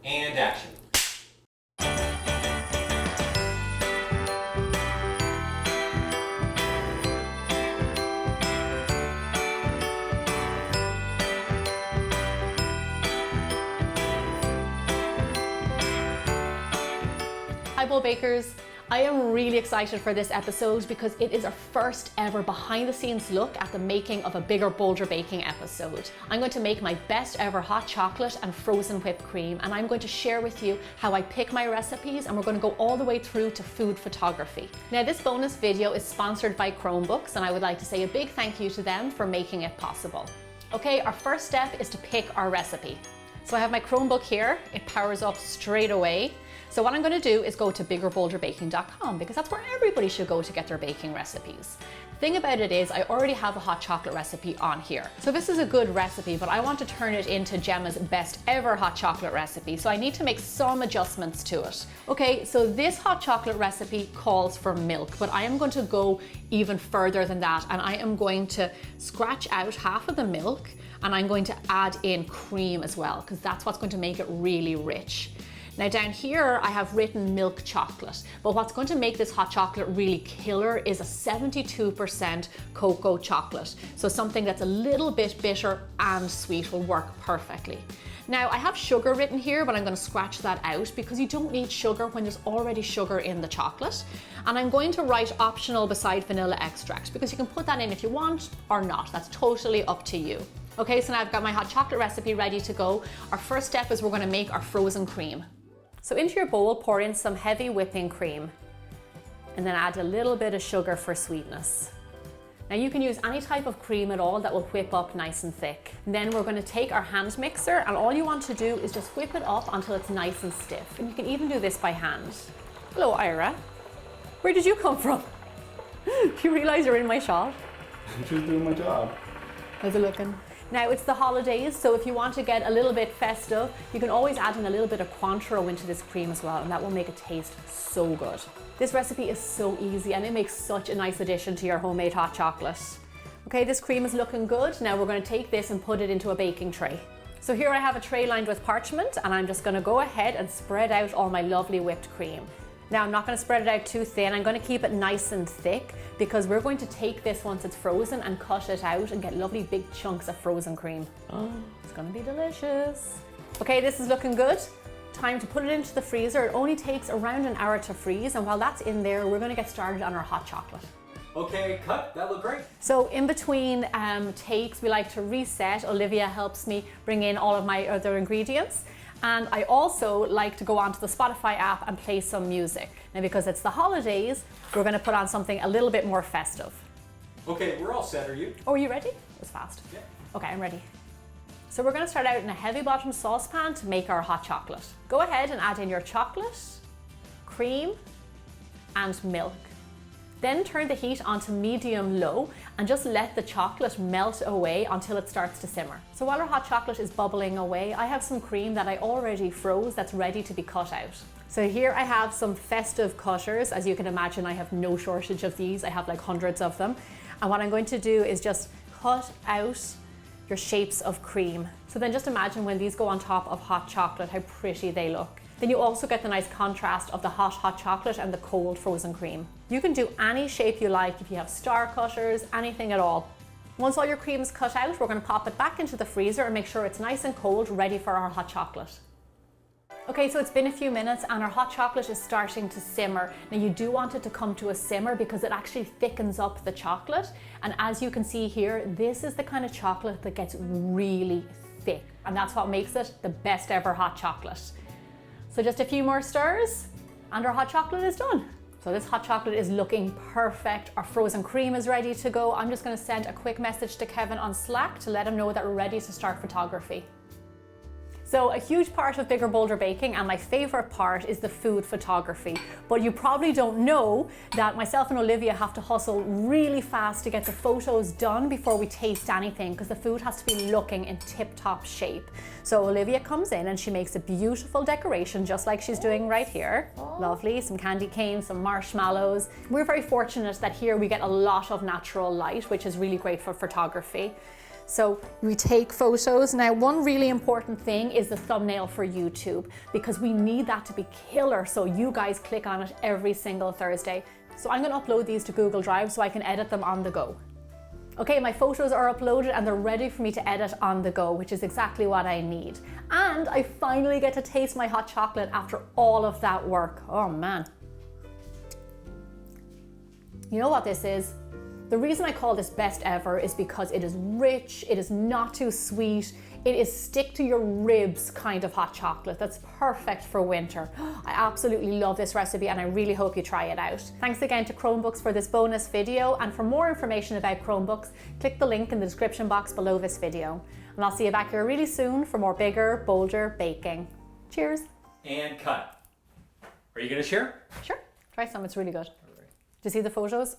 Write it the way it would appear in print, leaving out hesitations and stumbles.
And action. Hi Bowl Bakers! I am really excited for this episode because it is our first ever behind the scenes look at the making of a Bigger Bolder Baking episode. I'm going to make my best ever hot chocolate and frozen whipped cream, and I'm going to share with you how I pick my recipes, and we're going to go all the way through to food photography. Now this bonus video is sponsored by Chromebooks, and I would like to say a big thank you to them for making it possible. Okay, our first step is to pick our recipe. So I have my Chromebook here, it powers up straight away. So what I'm going to do is go to biggerbolderbaking.com because that's where everybody should go to get their baking recipes. The thing about it is I already have a hot chocolate recipe on here. So this is a good recipe, but I want to turn it into Gemma's best ever hot chocolate recipe. So I need to make some adjustments to it. Okay, so this hot chocolate recipe calls for milk, but I am going to go even further than that, and I am going to scratch out half of the milk, and I'm going to add in cream as well, because that's what's going to make it really rich. Now down here I have written milk chocolate, but what's going to make this hot chocolate really killer is a 72% cocoa chocolate. So something that's a little bit bitter and sweet will work perfectly. Now I have sugar written here, but I'm going to scratch that out because you don't need sugar when there's already sugar in the chocolate. And I'm going to write optional beside vanilla extract because you can put that in if you want or not. That's totally up to you. Okay, so now I've got my hot chocolate recipe ready to go. Our first step is we're going to make our frozen cream. So into your bowl, pour in some heavy whipping cream and then add a little bit of sugar for sweetness. Now you can use any type of cream at all that will whip up nice and thick. And then we're going to take our hand mixer, and all you want to do is just whip it up until it's nice and stiff. And you can even do this by hand. Hello Ira, where did you come from? Do you realise you're in my shot? I'm just doing my job. How's it looking? Now it's the holidays, so if you want to get a little bit festive, you can always add in a little bit of Cointreau into this cream as well, and that will make it taste so good. This recipe is so easy and it makes such a nice addition to your homemade hot chocolate. Okay, this cream is looking good. Now we're going to take this and put it into a baking tray. So here I have a tray lined with parchment, and I'm just going to go ahead and spread out all my lovely whipped cream. Now I'm not going to spread it out too thin, I'm going to keep it nice and thick because we're going to take this once it's frozen and cut it out and get lovely big chunks of frozen cream. Oh, it's going to be delicious. Okay, this is looking good. Time to put it into the freezer. It only takes around an hour to freeze, and while that's in there, we're going to get started on our hot chocolate. Okay, cut. That looked great. So in between takes, we like to reset. Olivia helps me bring in all of my other ingredients. And I also like to go onto the Spotify app and play some music. Now because it's the holidays, we're going to put on something a little bit more festive. Okay, we're all set. Are you? Oh, are you ready? It was fast. Yeah. Okay, I'm ready. So we're going to start out in a heavy bottom saucepan to make our hot chocolate. Go ahead and add in your chocolate, cream, and milk. Then turn the heat onto medium-low and just let the chocolate melt away until it starts to simmer. So while our hot chocolate is bubbling away, I have some cream that I already froze that's ready to be cut out. So here I have some festive cutters. As you can imagine, I have no shortage of these. I have like hundreds of them. And what I'm going to do is just cut out your shapes of cream. So then just imagine when these go on top of hot chocolate, how pretty they look. Then you also get the nice contrast of the hot chocolate and the cold frozen cream. You can do any shape you like if you have star cutters, anything at all. Once all your cream is cut out, we're going to pop it back into the freezer and make sure it's nice and cold, ready for our hot chocolate. Okay, so it's been a few minutes and our hot chocolate is starting to simmer. Now you do want it to come to a simmer because it actually thickens up the chocolate. And as you can see here, this is the kind of chocolate that gets really thick. And that's what makes it the best ever hot chocolate. So just a few more stirs and our hot chocolate is done. So this hot chocolate is looking perfect. Our frozen cream is ready to go. I'm just going to send a quick message to Kevin on Slack to let him know that we're ready to start photography. So a huge part of Bigger Bolder Baking, and my favorite part, is the food photography. But you probably don't know that myself and Olivia have to hustle really fast to get the photos done before we taste anything, because the food has to be looking in tip-top shape. So Olivia comes in and she makes a beautiful decoration just like she's doing right here. Lovely, some candy canes, some marshmallows. We're very fortunate that here we get a lot of natural light, which is really great for photography. So we take photos. Now, one really important thing is the thumbnail for YouTube, because we need that to be killer so you guys click on it every single Thursday. So I'm gonna upload these to Google Drive so I can edit them on the go. Okay, my photos are uploaded and they're ready for me to edit on the go, which is exactly what I need. And I finally get to taste my hot chocolate after all of that work. Oh man. You know what this is? The reason I call this best ever is because it is rich, it is not too sweet, it is stick to your ribs kind of hot chocolate that's perfect for winter. I absolutely love this recipe and I really hope you try it out. Thanks again to Chromebooks for this bonus video, and for more information about Chromebooks, click the link in the description box below this video. And I'll see you back here really soon for more bigger, bolder baking. Cheers. And cut. Are you gonna share? Sure, try some, it's really good. Did you see the photos?